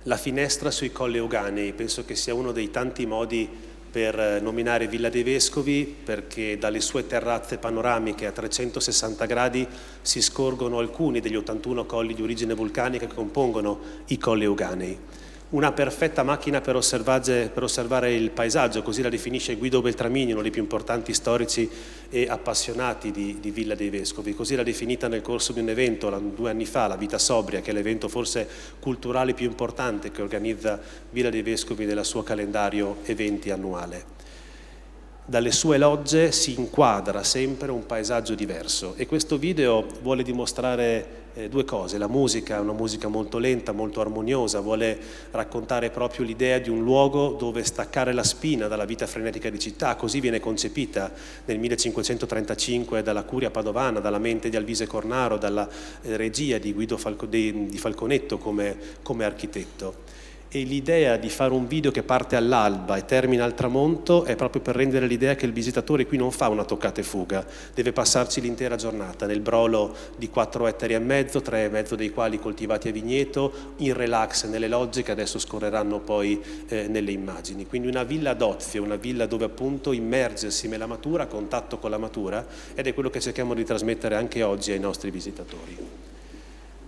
La finestra sui Colli Euganei, penso che sia uno dei tanti modi per nominare Villa dei Vescovi, perché dalle sue terrazze panoramiche a 360 gradi si scorgono alcuni degli 81 colli di origine vulcanica che compongono i Colli Euganei. Una perfetta macchina per osservare il paesaggio, così la definisce Guido Beltramini, uno dei più importanti storici e appassionati di Villa dei Vescovi. Così l'ha definita nel corso di un evento 2 anni fa, la Vita Sobria, che è l'evento forse culturale più importante che organizza Villa dei Vescovi nel suo calendario eventi annuale. Dalle sue logge si inquadra sempre un paesaggio diverso e questo video vuole dimostrare due cose. La musica è una musica molto lenta, molto armoniosa, vuole raccontare proprio l'idea di un luogo dove staccare la spina dalla vita frenetica di città, così viene concepita nel 1535 dalla Curia Padovana, dalla mente di Alvise Cornaro, dalla regia di Guido di Falconetto come architetto. E l'idea di fare un video che parte all'alba e termina al tramonto è proprio per rendere l'idea che il visitatore qui non fa una toccata e fuga, deve passarci l'intera giornata nel brolo di 4,5 ettari, 3,5 dei quali coltivati a vigneto, in relax nelle logge che adesso scorreranno poi nelle immagini. Quindi una villa d'ozio, una villa dove appunto immergersi nella natura, a contatto con la natura, ed è quello che cerchiamo di trasmettere anche oggi ai nostri visitatori.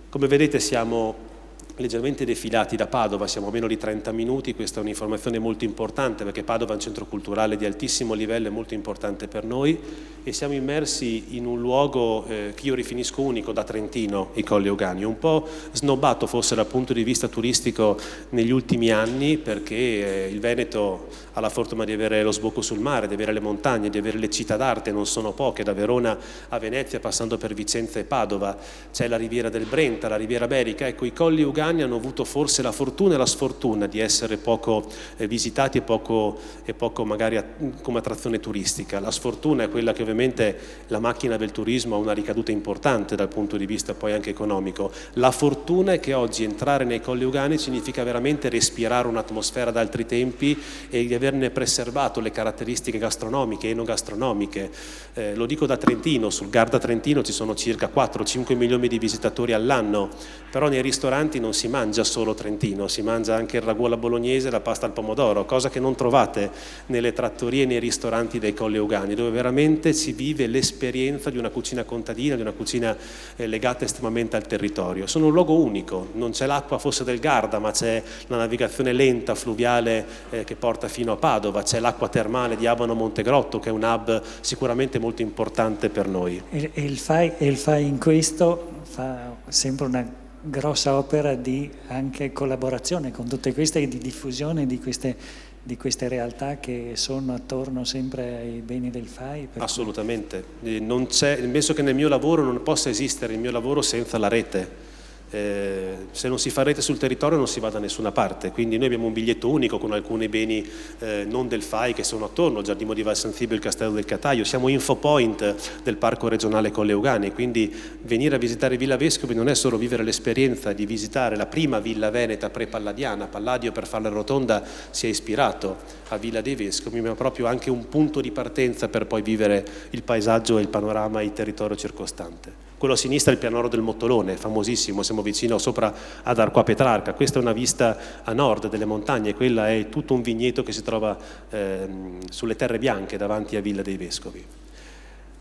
Come vedete siamo leggermente defilati da Padova, siamo a meno di 30 minuti, questa è un'informazione molto importante perché Padova è un centro culturale di altissimo livello e molto importante per noi e siamo immersi in un luogo che io rifinisco unico da trentino, i Colli Euganei, un po' snobbato forse dal punto di vista turistico negli ultimi anni perché il Veneto ha la fortuna di avere lo sbocco sul mare, di avere le montagne, di avere le città d'arte, non sono poche, da Verona a Venezia passando per Vicenza e Padova, c'è la riviera del Brenta, la riviera Berica, ecco i Colli Euganei hanno avuto forse la fortuna e la sfortuna di essere poco visitati e poco magari come attrazione turistica. La sfortuna è quella che ovviamente la macchina del turismo ha una ricaduta importante dal punto di vista poi anche economico. La fortuna è che oggi entrare nei Colli Euganei significa veramente respirare un'atmosfera d'altri tempi e di averne preservato le caratteristiche gastronomiche e enogastronomiche. Lo dico da trentino, sul Garda Trentino ci sono circa 4-5 milioni di visitatori all'anno, però nei ristoranti non si mangia solo trentino, si mangia anche il ragù alla bolognese e la pasta al pomodoro, cosa che non trovate nelle trattorie e nei ristoranti dei Colli Euganei, dove veramente si vive l'esperienza di una cucina contadina, di una cucina legata estremamente al territorio. Sono un luogo unico, non c'è l'acqua forse del Garda, ma c'è la navigazione lenta, fluviale che porta fino a Padova, c'è l'acqua termale di Abano Montegrotto, che è un hub sicuramente molto importante per noi. E il FAI in questo fa sempre una grossa opera di anche collaborazione con tutte queste, di diffusione di queste realtà che sono attorno sempre ai beni del FAI. Assolutamente, penso che nel mio lavoro non possa esistere il mio lavoro senza la rete. Se non si fa rete sul territorio non si va da nessuna parte, quindi noi abbiamo un biglietto unico con alcuni beni non del FAI che sono attorno, il Giardino di Val San Sibio e il Castello del Cataio, siamo infopoint del Parco Regionale Colli Euganei, quindi venire a visitare Villa Vescovi non è solo vivere l'esperienza di visitare la prima villa veneta pre-palladiana. Palladio, per fare la rotonda, si è ispirato a Villa dei Vescovi, ma proprio anche un punto di partenza per poi vivere il paesaggio e il panorama e il territorio circostante. Quello a sinistra è il pianoro del Mottolone, famosissimo, siamo vicino sopra ad Arqua Petrarca, questa è una vista a nord delle montagne, quella è tutto un vigneto che si trova sulle terre bianche davanti a Villa dei Vescovi.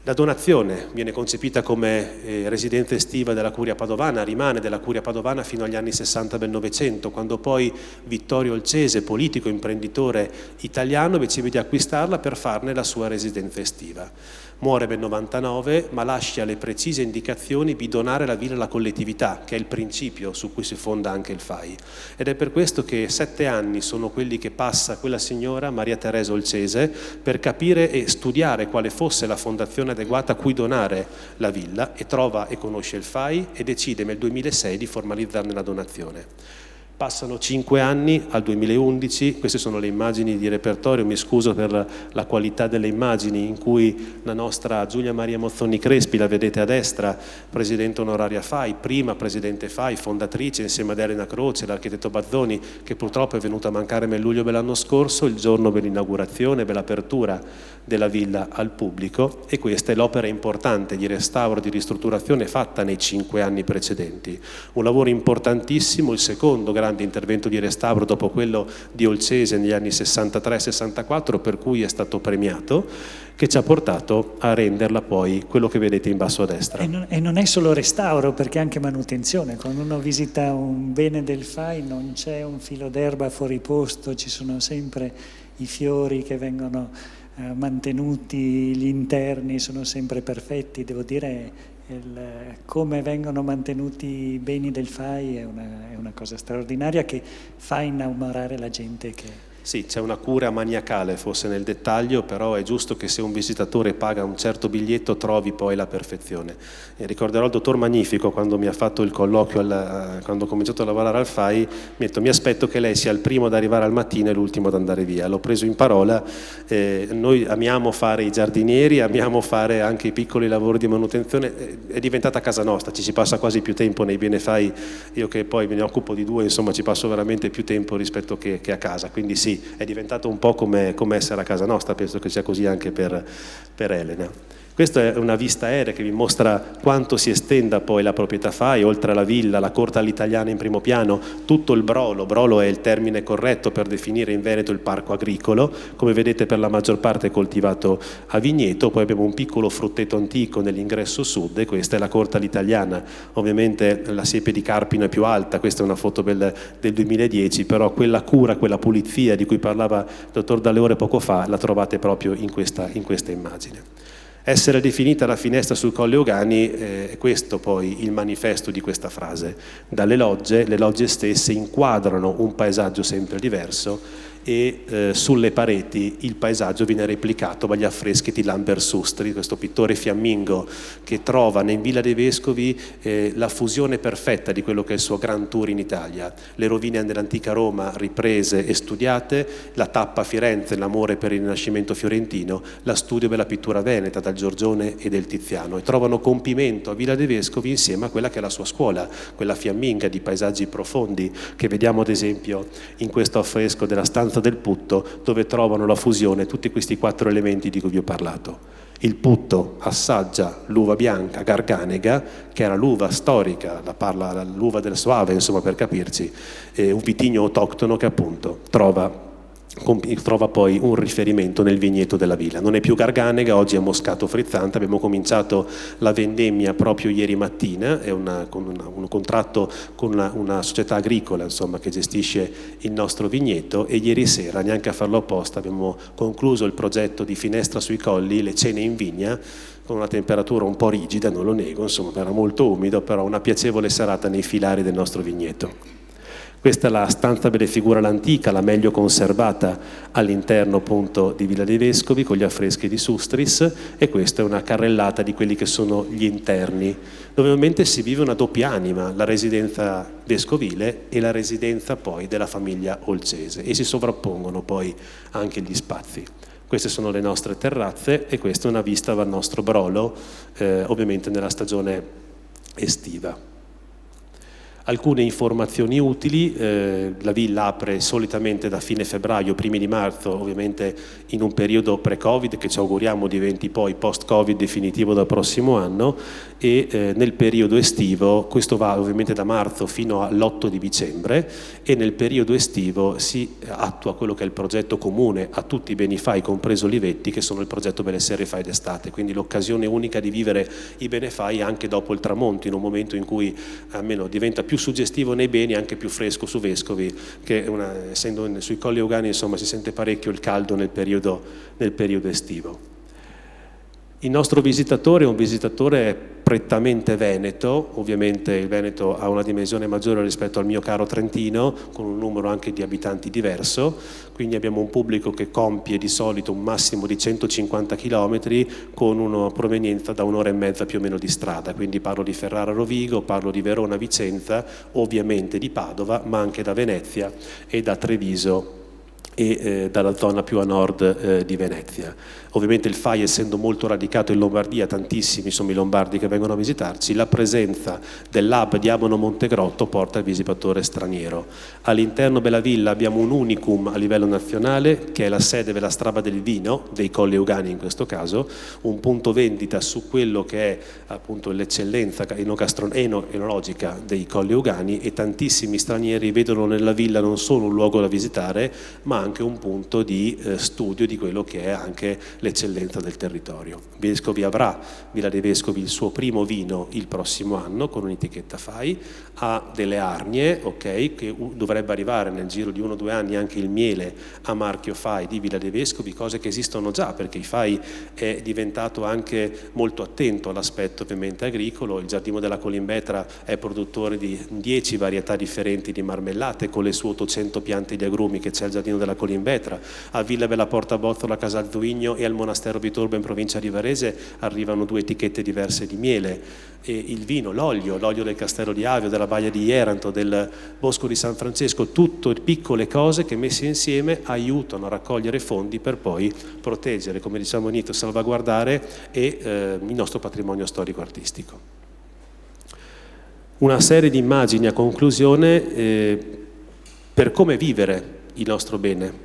La donazione viene concepita come residenza estiva della Curia Padovana, rimane della Curia Padovana fino agli anni 60 del Novecento, quando poi Vittorio Olcese, politico e imprenditore italiano, decide di acquistarla per farne la sua residenza estiva. Muore nel 99, ma lascia le precise indicazioni di donare la villa alla collettività, che è il principio su cui si fonda anche il FAI. Ed è per questo che 7 anni sono quelli che passa quella signora, Maria Teresa Olcese, per capire e studiare quale fosse la fondazione adeguata a cui donare la villa, e trova e conosce il FAI e decide nel 2006 di formalizzarne la donazione. Passano 5 anni al 2011, queste sono le immagini di repertorio, mi scuso per la qualità delle immagini, in cui la nostra Giulia Maria Mozzoni Crespi, la vedete a destra, presidente onoraria FAI, prima presidente FAI, fondatrice insieme ad Elena Croce, l'architetto Bazzoni, che purtroppo è venuto a mancare nel luglio dell'anno scorso, il giorno dell'inaugurazione, dell'apertura della villa al pubblico, e questa è l'opera importante di restauro, di ristrutturazione fatta nei 5 anni precedenti. Un lavoro importantissimo, il secondo grande grande intervento di restauro dopo quello di Olcese negli anni 63-64, per cui è stato premiato, che ci ha portato a renderla poi quello che vedete in basso a destra. E non è solo restauro, perché anche manutenzione. Quando uno visita un bene del FAI non c'è un filo d'erba fuori posto, ci sono sempre i fiori che vengono mantenuti, gli interni sono sempre perfetti. Devo dire, come vengono mantenuti i beni del FAI è una cosa straordinaria che fa innamorare la gente che... Sì, c'è una cura maniacale forse nel dettaglio, però è giusto che se un visitatore paga un certo biglietto trovi poi la perfezione. Ricorderò il dottor Magnifico quando mi ha fatto il colloquio, quando ho cominciato a lavorare al FAI, mi ha detto: mi aspetto che lei sia il primo ad arrivare al mattino e l'ultimo ad andare via. L'ho preso in parola, noi amiamo fare i giardinieri, amiamo fare anche i piccoli lavori di manutenzione, è diventata casa nostra, ci si passa quasi più tempo nei bene FAI, io che poi me ne occupo di due, insomma ci passo veramente più tempo rispetto che a casa, quindi sì, è diventato un po' come essere a casa nostra, penso che sia così anche per Elena. Questa è una vista aerea che vi mostra quanto si estenda poi la proprietà FAI, oltre alla villa, la corte all'italiana in primo piano, tutto il brolo è il termine corretto per definire in Veneto il parco agricolo, come vedete per la maggior parte è coltivato a vigneto, poi abbiamo un piccolo frutteto antico nell'ingresso sud e questa è la corte all'italiana, ovviamente la siepe di Carpino è più alta, questa è una foto del 2010, però quella cura, quella pulizia di cui parlava il dottor Dall'Ore poco fa la trovate proprio in questa immagine. Essere definita la finestra sul Colle Eugani è questo poi il manifesto di questa frase. Dalle logge, le logge stesse inquadrano un paesaggio sempre diverso e sulle pareti il paesaggio viene replicato dagli affreschi di Lambert Sustri, questo pittore fiammingo che trova in Villa dei Vescovi la fusione perfetta di quello che è il suo Grand Tour in Italia. Le rovine dell'antica Roma riprese e studiate, la tappa a Firenze, l'amore per il Rinascimento fiorentino, la studio della pittura veneta dal Giorgione e del Tiziano, e trovano compimento a Villa dei Vescovi insieme a quella che è la sua scuola, quella fiamminga di paesaggi profondi che vediamo ad esempio in questo affresco della stanza del Putto, dove trovano la fusione tutti questi 4 elementi di cui vi ho parlato. Il Putto assaggia l'uva bianca Garganega, che era l'uva storica, l'uva del Soave, insomma, per capirci, un vitigno autoctono che appunto trova poi un riferimento nel vigneto della villa. Non è più Garganega, oggi è Moscato frizzante. Abbiamo cominciato la vendemmia proprio ieri mattina, è un contratto con una società agricola, insomma, che gestisce il nostro vigneto, e ieri sera, neanche a farlo apposta, abbiamo concluso il progetto di Finestra sui Colli, le cene in vigna, con una temperatura un po' rigida, non lo nego, insomma, era molto umido, però una piacevole serata nei filari del nostro vigneto. Questa è la stanza delle figure all'antica, la meglio conservata all'interno appunto di Villa dei Vescovi con gli affreschi di Sustris, e questa è una carrellata di quelli che sono gli interni, dove ovviamente si vive una doppia anima, la residenza vescovile e la residenza poi della famiglia Olcese, e si sovrappongono poi anche gli spazi. Queste sono le nostre terrazze e questa è una vista dal nostro brolo, ovviamente nella stagione estiva. Alcune informazioni utili: la villa apre solitamente da fine febbraio, primi di marzo, ovviamente in un periodo pre-Covid che ci auguriamo diventi poi post-Covid definitivo dal prossimo anno, e nel periodo estivo, questo va ovviamente da marzo fino all'8 di dicembre, e nel periodo estivo si attua quello che è il progetto comune a tutti i beni FAI, compreso Olivetti, che sono il progetto Benessere FAI d'estate, quindi l'occasione unica di vivere i bene FAI anche dopo il tramonto, in un momento in cui almeno diventa più suggestivo nei beni, anche più fresco su Vescovi, che essendo sui Colli Eugani, insomma, si sente parecchio il caldo nel periodo estivo. Il nostro visitatore è un visitatore prettamente veneto, ovviamente il Veneto ha una dimensione maggiore rispetto al mio caro Trentino, con un numero anche di abitanti diverso, quindi abbiamo un pubblico che compie di solito un massimo di 150 km con una provenienza da 1 ora e mezza più o meno di strada, quindi parlo di Ferrara Rovigo, parlo di Verona Vicenza, ovviamente di Padova, ma anche da Venezia e da Treviso e dalla zona più a nord di Venezia. Ovviamente il FAI, essendo molto radicato in Lombardia, tantissimi sono i lombardi che vengono a visitarci, la presenza dell'hub di Abano Montegrotto porta il visitatore straniero. All'interno della villa abbiamo un unicum a livello nazionale, che è la sede della Strada del Vino, dei Colli Euganei in questo caso, un punto vendita su quello che è appunto l'eccellenza enologica dei Colli Euganei, e tantissimi stranieri vedono nella villa non solo un luogo da visitare, ma anche un punto di studio di quello che è anche l'eccellenza del territorio. Vescovi avrà, Villa dei Vescovi, il suo primo vino il prossimo anno con un'etichetta FAI, ha delle arnie, che dovrebbe arrivare nel giro di 1 o 2 anni anche il miele a marchio FAI di Villa dei Vescovi, cose che esistono già, perché il FAI è diventato anche molto attento all'aspetto ovviamente agricolo. Il Giardino della Colimbetra è produttore di 10 varietà differenti di marmellate con le sue 800 piante di agrumi che c'è al Giardino della Colimbetra. A Villa Bella Porta Bozzola, a Casal Zuigno e al Monastero Bitorbo in provincia di Varese arrivano 2 etichette diverse di miele. E il vino, l'olio del Castello di Avio, della Baia di Jeranto, del Bosco di San Francesco, tutte piccole cose che messe insieme aiutano a raccogliere fondi per poi proteggere, come diciamo all'inizio, salvaguardare il nostro patrimonio storico-artistico. Una serie di immagini a conclusione per come vivere il nostro bene,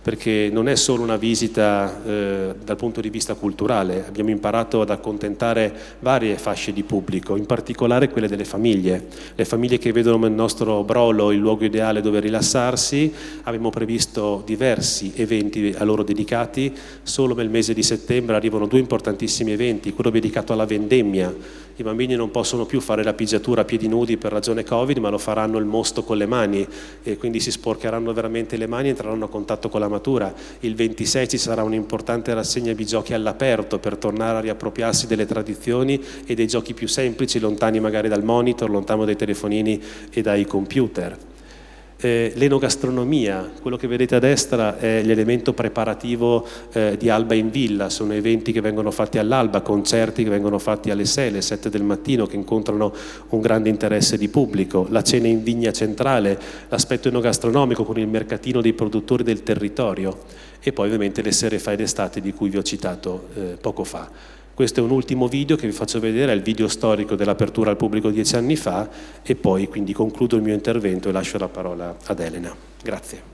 perché non è solo una visita dal punto di vista culturale. Abbiamo imparato ad accontentare varie fasce di pubblico, in particolare quelle delle famiglie, le famiglie che vedono nel nostro Brolo il luogo ideale dove rilassarsi. Abbiamo previsto diversi eventi a loro dedicati. Solo nel mese di settembre arrivano 2 importantissimi eventi, quello dedicato alla vendemmia. I bambini non possono più fare la pigiatura a piedi nudi per ragione Covid, ma lo faranno il mosto con le mani, e quindi si sporcheranno veramente le mani e entreranno a contatto con la matura. Il 26 ci sarà un'importante rassegna di giochi all'aperto per tornare a riappropriarsi delle tradizioni e dei giochi più semplici, lontani magari dal monitor, lontano dai telefonini e dai computer. L'enogastronomia, quello che vedete a destra è l'elemento preparativo di Alba in Villa. Sono eventi che vengono fatti all'alba, concerti che vengono fatti alle 6, alle 7 del mattino, che incontrano un grande interesse di pubblico. La cena in vigna centrale, l'aspetto enogastronomico con il mercatino dei produttori del territorio, e poi ovviamente le sere FAI d'estate di cui vi ho citato poco fa. Questo è un ultimo video che vi faccio vedere, è il video storico dell'apertura al pubblico 10 anni fa, e poi quindi concludo il mio intervento e lascio la parola ad Elena. Grazie.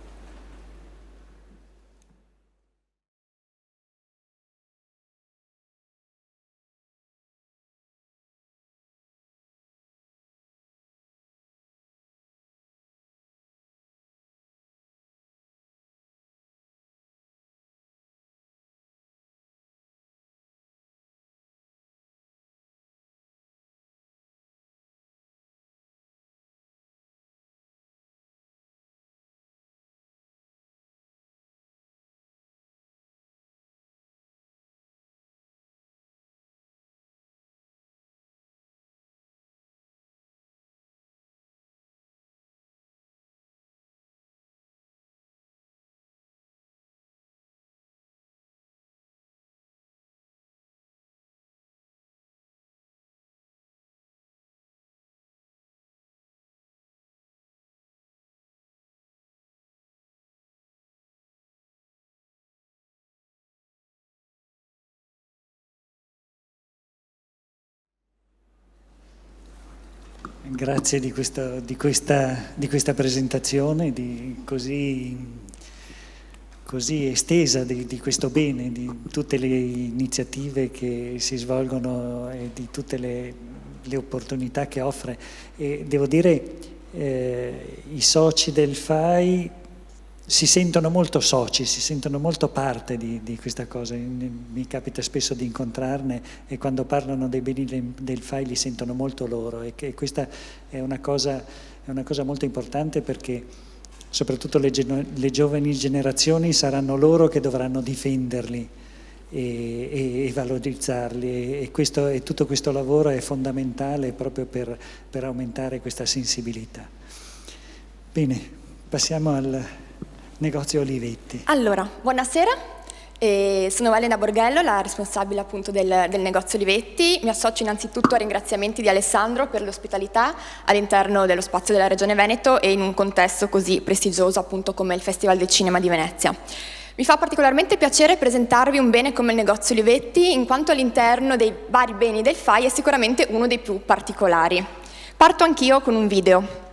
Grazie di questa presentazione così estesa di questo bene, di tutte le iniziative che si svolgono e di tutte le opportunità che offre. E devo dire, i soci del FAI si sentono molto soci, si sentono molto parte di questa cosa. Mi capita spesso di incontrarne, e quando parlano dei beni del FAI li sentono molto loro, e che questa è una cosa molto importante, perché soprattutto le giovani generazioni saranno loro che dovranno difenderli e valorizzarli, e tutto questo lavoro è fondamentale proprio per aumentare questa sensibilità. Bene, passiamo al negozio Olivetti. Allora, buonasera. Sono Elena Borghello, la responsabile appunto del negozio Olivetti. Mi associo innanzitutto ai ringraziamenti di Alessandro per l'ospitalità all'interno dello spazio della Regione Veneto e in un contesto così prestigioso appunto come il Festival del Cinema di Venezia. Mi fa particolarmente piacere presentarvi un bene come il negozio Olivetti, in quanto all'interno dei vari beni del FAI è sicuramente uno dei più particolari. Parto anch'io con un video.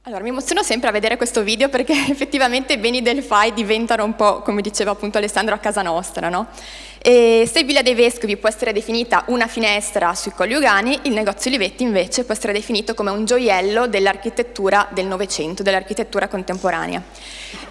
Allora, mi emoziono sempre a vedere questo video perché effettivamente i beni del FAI diventano un po', come diceva appunto Alessandro, a casa nostra, no? E se Villa dei Vescovi può essere definita una finestra sui Colli Euganei, il negozio Olivetti invece può essere definito come un gioiello dell'architettura del Novecento, dell'architettura contemporanea.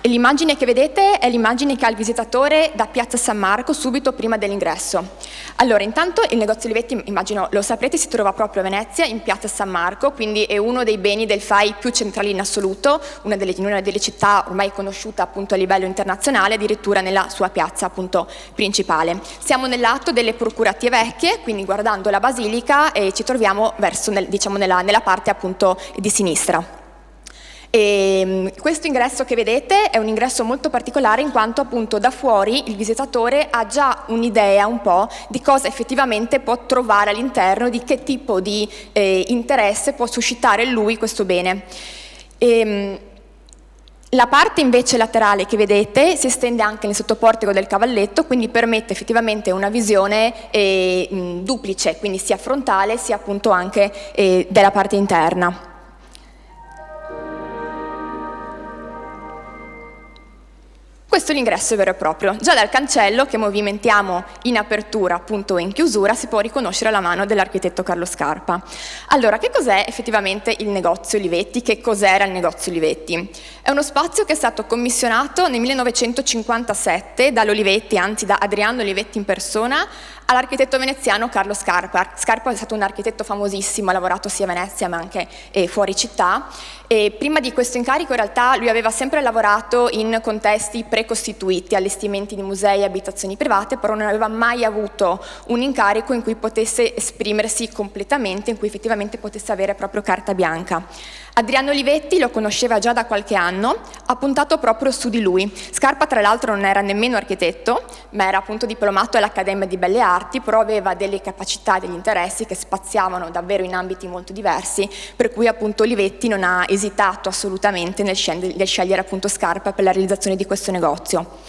E l'immagine che vedete è l'immagine che ha il visitatore da Piazza San Marco subito prima dell'ingresso. Allora, intanto il negozio Olivetti, immagino lo saprete, si trova proprio a Venezia, in Piazza San Marco, quindi è uno dei beni del FAI più centrali in assoluto, una delle città ormai conosciuta appunto a livello internazionale, addirittura nella sua piazza appunto principale. Siamo nell'atto delle procuratie vecchie, quindi guardando la basilica ci troviamo verso nella parte appunto di sinistra. E questo ingresso che vedete è un ingresso molto particolare in quanto appunto da fuori il visitatore ha già un'idea un po' di cosa effettivamente può trovare all'interno, di che tipo di interesse può suscitare in lui questo bene. La parte invece laterale che vedete si estende anche nel sottoportico del cavalletto, quindi permette effettivamente una visione duplice, quindi sia frontale sia appunto anche della parte interna. Questo è l'ingresso vero e proprio. Già dal cancello che movimentiamo in apertura appunto e in chiusura si può riconoscere la mano dell'architetto Carlo Scarpa. Allora, che cos'è effettivamente il negozio Olivetti? Che cos'era il negozio Olivetti? È uno spazio che è stato commissionato nel 1957 dall'Olivetti, anzi da Adriano Olivetti in persona, all'architetto veneziano Carlo Scarpa. Scarpa è stato un architetto famosissimo, ha lavorato sia a Venezia ma anche fuori città. E prima di questo incarico in realtà lui aveva sempre lavorato in contesti precostituiti, allestimenti di musei e abitazioni private, però non aveva mai avuto un incarico in cui potesse esprimersi completamente, in cui effettivamente potesse avere proprio carta bianca. Adriano Olivetti lo conosceva già da qualche anno, ha puntato proprio su di lui. Scarpa tra l'altro non era nemmeno architetto, ma era appunto diplomato all'Accademia di Belle Arti, però aveva delle capacità e degli interessi che spaziavano davvero in ambiti molto diversi, per cui appunto Olivetti non ha esitato assolutamente nel scegliere appunto Scarpa per la realizzazione di questo negozio.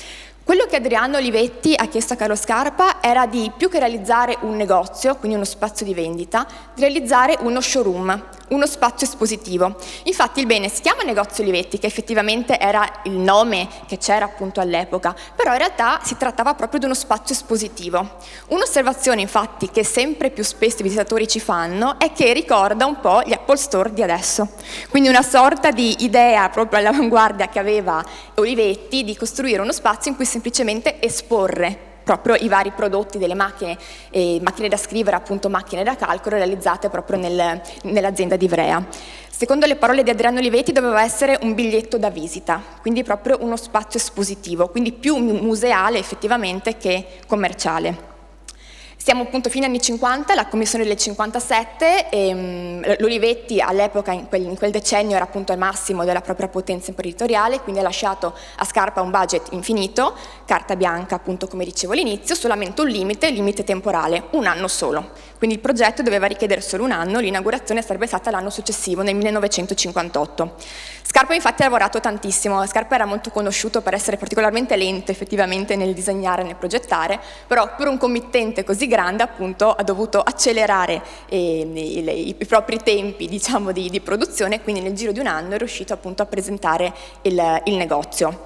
Quello che Adriano Olivetti ha chiesto a Carlo Scarpa era di, più che realizzare un negozio, quindi uno spazio di vendita, di realizzare uno showroom, uno spazio espositivo. Infatti il bene si chiama negozio Olivetti, che effettivamente era il nome che c'era appunto all'epoca, però in realtà si trattava proprio di uno spazio espositivo. Un'osservazione infatti che sempre più spesso i visitatori ci fanno è che ricorda un po' gli Apple Store di adesso, quindi una sorta di idea proprio all'avanguardia che aveva Olivetti di costruire uno spazio in cui semplicemente esporre proprio i vari prodotti delle macchine, macchine da scrivere, appunto macchine da calcolo realizzate proprio nell'azienda di Ivrea. Secondo le parole di Adriano Olivetti doveva essere un biglietto da visita, quindi proprio uno spazio espositivo, quindi più museale effettivamente che commerciale. Siamo appunto fine anni 50, la commissione del 57, e l'Olivetti all'epoca, in quel decennio, era appunto al massimo della propria potenza imprenditoriale, quindi ha lasciato a Scarpa un budget infinito, carta bianca appunto come dicevo all'inizio, solamente un limite temporale, 1 anno solo. Quindi il progetto doveva richiedere solo 1 anno, l'inaugurazione sarebbe stata l'anno successivo, nel 1958. Scarpa infatti ha lavorato tantissimo, Scarpa era molto conosciuto per essere particolarmente lento effettivamente nel disegnare e nel progettare, però per un committente così grande appunto ha dovuto accelerare i propri tempi, diciamo, di produzione, quindi nel giro di 1 anno è riuscito appunto a presentare il negozio.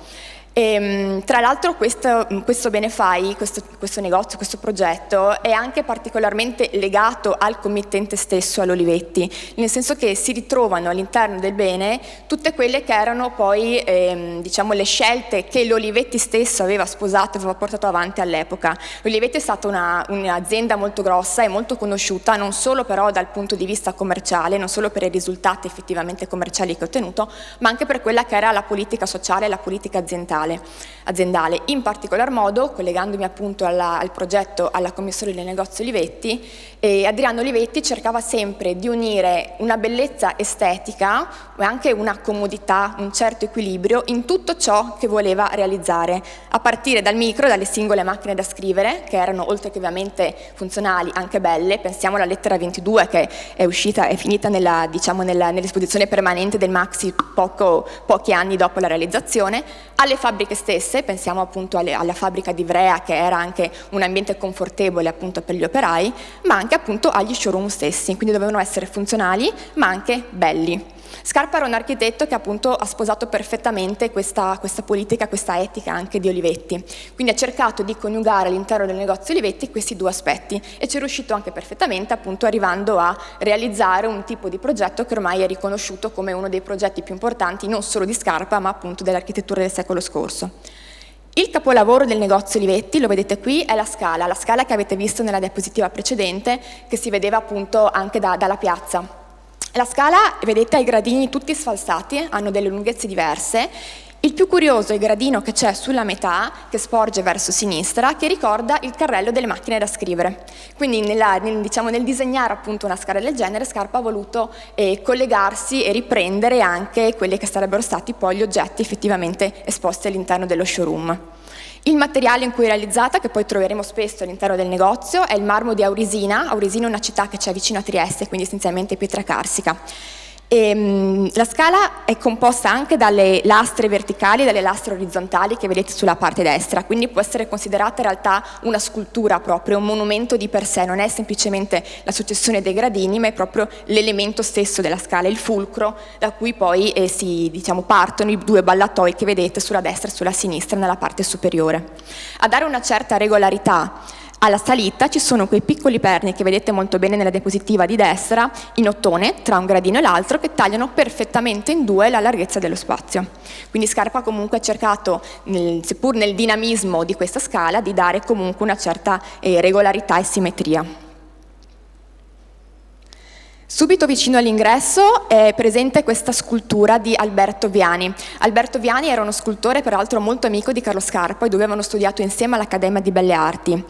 Tra l'altro questo Benefai, questo negozio, questo progetto è anche particolarmente legato al committente stesso, all'Olivetti, nel senso che si ritrovano all'interno del bene tutte quelle che erano poi diciamo le scelte che l'Olivetti stesso aveva sposato e aveva portato avanti all'epoca. L'Olivetti è stata un'azienda molto grossa e molto conosciuta, non solo però dal punto di vista commerciale, non solo per i risultati effettivamente commerciali che ha ottenuto, ma anche per quella che era la politica sociale e la politica aziendale. In particolar modo, collegandomi appunto al progetto, alla commissione del negozio Olivetti, Adriano Olivetti cercava sempre di unire una bellezza estetica e anche una comodità, un certo equilibrio in tutto ciò che voleva realizzare, a partire dal micro, dalle singole macchine da scrivere, che erano oltre che ovviamente funzionali anche belle. Pensiamo alla lettera 22 che è finita nell'esposizione permanente del Maxi pochi anni dopo la realizzazione, alle fabbriche stesse, pensiamo appunto alla fabbrica di Ivrea, che era anche un ambiente confortevole appunto per gli operai, ma anche appunto agli showroom stessi, quindi dovevano essere funzionali ma anche belli. Scarpa era un architetto che appunto ha sposato perfettamente questa politica, questa etica anche di Olivetti, quindi ha cercato di coniugare all'interno del negozio Olivetti questi 2 aspetti e ci è riuscito anche perfettamente, appunto arrivando a realizzare un tipo di progetto che ormai è riconosciuto come uno dei progetti più importanti non solo di Scarpa ma appunto dell'architettura del secolo scorso. Il capolavoro del negozio Olivetti, lo vedete qui, è la scala che avete visto nella diapositiva precedente, che si vedeva appunto anche dalla piazza. La scala, vedete, ha i gradini tutti sfalsati, hanno delle lunghezze diverse. Il più curioso è il gradino che c'è sulla metà, che sporge verso sinistra, che ricorda il carrello delle macchine da scrivere. Quindi nel disegnare appunto una scala del genere, Scarpa ha voluto collegarsi e riprendere anche quelli che sarebbero stati poi gli oggetti effettivamente esposti all'interno dello showroom. Il materiale in cui è realizzata, che poi troveremo spesso all'interno del negozio, è il marmo di Aurisina. Aurisina è una città che c'è vicino a Trieste, quindi essenzialmente pietra carsica. La scala è composta anche dalle lastre verticali e dalle lastre orizzontali che vedete sulla parte destra, quindi può essere considerata in realtà una scultura proprio, un monumento di per sé, non è semplicemente la successione dei gradini, ma è proprio l'elemento stesso della scala, il fulcro da cui poi partono i 2 ballatoi che vedete sulla destra e sulla sinistra nella parte superiore. A dare una certa regolarità alla salita ci sono quei piccoli perni che vedete molto bene nella diapositiva di destra, in ottone, tra un gradino e l'altro, che tagliano perfettamente in 2 la larghezza dello spazio. Quindi Scarpa comunque ha cercato, seppur nel dinamismo di questa scala, di dare comunque una certa regolarità e simmetria. Subito vicino all'ingresso è presente questa scultura di Alberto Viani. Alberto Viani era uno scultore peraltro molto amico di Carlo Scarpa e 2 avevano studiato insieme all'Accademia di Belle Arti.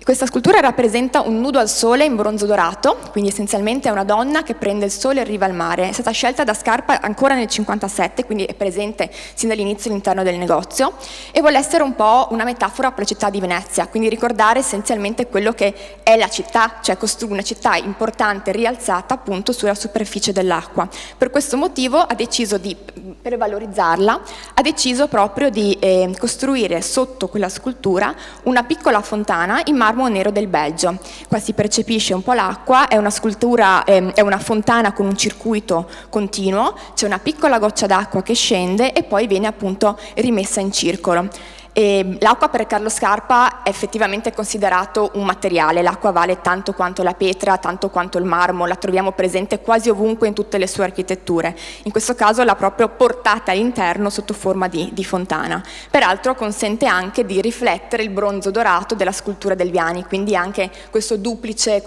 Questa scultura rappresenta un nudo al sole in bronzo dorato, quindi essenzialmente è una donna che prende il sole e arriva al mare. È stata scelta da Scarpa ancora nel 57, quindi è presente sin dall'inizio all'interno del negozio, e vuole essere un po' una metafora per la città di Venezia, quindi ricordare essenzialmente quello che è la città, cioè costruire una città importante rialzata appunto sulla superficie dell'acqua. Per questo motivo ha deciso per valorizzarla, ha deciso proprio di costruire sotto quella scultura una piccola fontana in marmo nero del Belgio. Qua si percepisce un po' l'acqua, è una scultura, è una fontana con un circuito continuo, c'è una piccola goccia d'acqua che scende e poi viene appunto rimessa in circolo. L'acqua per Carlo Scarpa è effettivamente considerato un materiale, l'acqua vale tanto quanto la pietra, tanto quanto il marmo, la troviamo presente quasi ovunque in tutte le sue architetture. In questo caso l'ha proprio portata all'interno sotto forma di fontana. Peraltro consente anche di riflettere il bronzo dorato della scultura del Viani, quindi anche questa duplice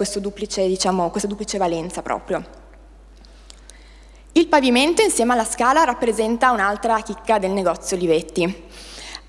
valenza proprio. Il pavimento insieme alla scala rappresenta un'altra chicca del negozio Olivetti.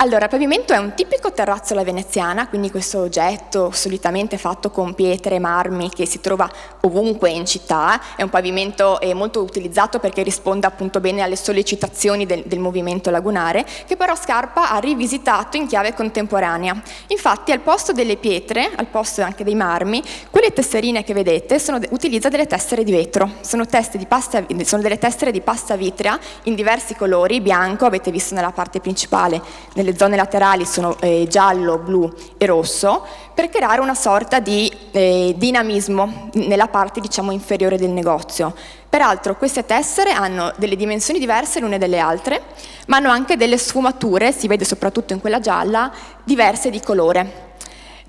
Allora, il pavimento è un tipico terrazzo alla veneziana, quindi questo oggetto solitamente fatto con pietre e marmi che si trova ovunque in città. È un pavimento molto utilizzato perché risponde appunto bene alle sollecitazioni del movimento lagunare, che però Scarpa ha rivisitato in chiave contemporanea. Infatti al posto delle pietre, al posto anche dei marmi, quelle tesserine che vedete utilizza delle tessere di vetro. Sono delle tessere di pasta vitrea in diversi colori, bianco, avete visto nella parte principale, nelle zone laterali sono giallo, blu e rosso, per creare una sorta di dinamismo nella parte, diciamo, inferiore del negozio. Peraltro queste tessere hanno delle dimensioni diverse l'une dalle altre, ma hanno anche delle sfumature, si vede soprattutto in quella gialla, diverse di colore.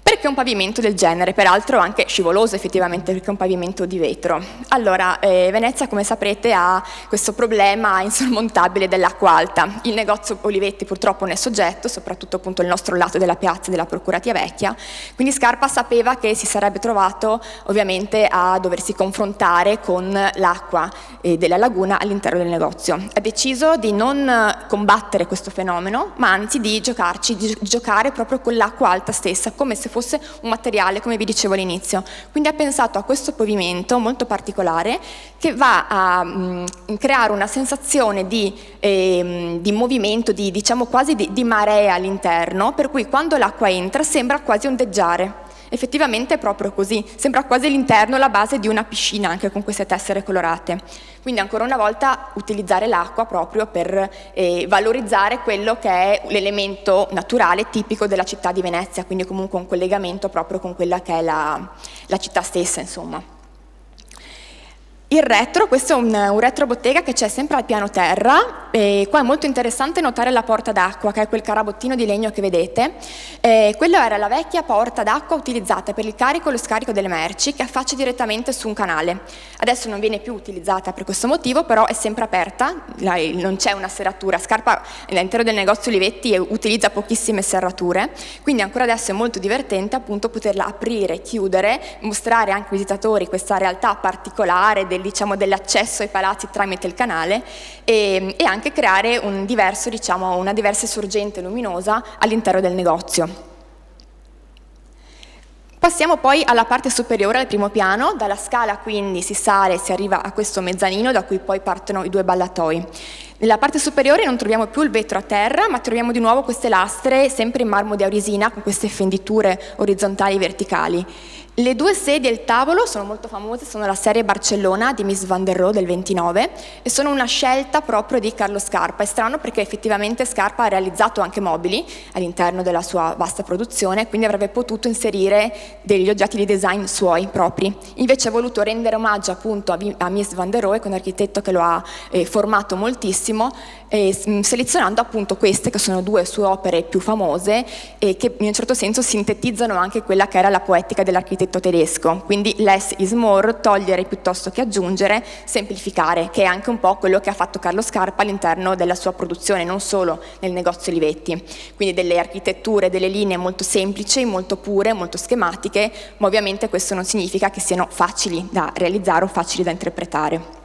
Perché un pavimento del genere? Peraltro anche scivoloso effettivamente, perché è un pavimento di vetro. Allora, Venezia, come saprete, ha questo problema insormontabile dell'acqua alta. Il negozio Olivetti purtroppo ne è soggetto, soprattutto appunto il nostro lato della piazza della Procuratia Vecchia, quindi Scarpa sapeva che si sarebbe trovato ovviamente a doversi confrontare con l'acqua della laguna all'interno del negozio. Ha deciso di non combattere questo fenomeno, ma anzi di giocare proprio con l'acqua alta stessa, come se fosse un materiale, come vi dicevo all'inizio. Quindi ha pensato a questo pavimento molto particolare che va a creare una sensazione di movimento, diciamo quasi di marea all'interno, per cui quando l'acqua entra sembra quasi ondeggiare. Effettivamente è proprio così, sembra quasi l'interno, la base di una piscina, anche con queste tessere colorate. Quindi ancora una volta utilizzare l'acqua proprio per valorizzare quello che è l'elemento naturale tipico della città di Venezia, quindi comunque un collegamento proprio con quella che è la città stessa, insomma. Il retro, questo è un retrobottega che c'è sempre al piano terra, e qua è molto interessante notare la porta d'acqua, che è quel carabottino di legno che vedete. Quella era la vecchia porta d'acqua utilizzata per il carico e lo scarico delle merci, che affaccia direttamente su un canale. Adesso non viene più utilizzata per questo motivo, però è sempre aperta, non c'è una serratura. Scarpa all'interno del negozio Olivetti utilizza pochissime serrature, quindi ancora adesso è molto divertente appunto poterla aprire, chiudere, mostrare anche ai visitatori questa realtà particolare dell'accesso ai palazzi tramite il canale e anche creare una diversa sorgente luminosa all'interno del negozio. Passiamo poi alla parte superiore, al primo piano. Dalla scala quindi si sale, si arriva a questo mezzanino da cui poi partono i due ballatoi. Nella parte superiore non troviamo più il vetro a terra, ma troviamo di nuovo queste lastre sempre in marmo di Aurisina con queste fenditure orizzontali e verticali. Le due sedie e il tavolo sono molto famose, sono la serie Barcellona di Mies van der Rohe del 29 e sono una scelta proprio di Carlo Scarpa. È strano perché effettivamente Scarpa ha realizzato anche mobili all'interno della sua vasta produzione, quindi avrebbe potuto inserire degli oggetti di design suoi propri. Invece ha voluto rendere omaggio appunto a Mies van der Rohe, che è un architetto che lo ha formato moltissimo, selezionando appunto queste che sono due sue opere più famose e che in un certo senso sintetizzano anche quella che era la poetica dell'architetto tedesco, quindi less is more, togliere piuttosto che aggiungere, semplificare, che è anche un po' quello che ha fatto Carlo Scarpa all'interno della sua produzione, non solo nel negozio Olivetti, quindi delle architetture, delle linee molto semplici, molto pure, molto schematiche, ma ovviamente questo non significa che siano facili da realizzare o facili da interpretare.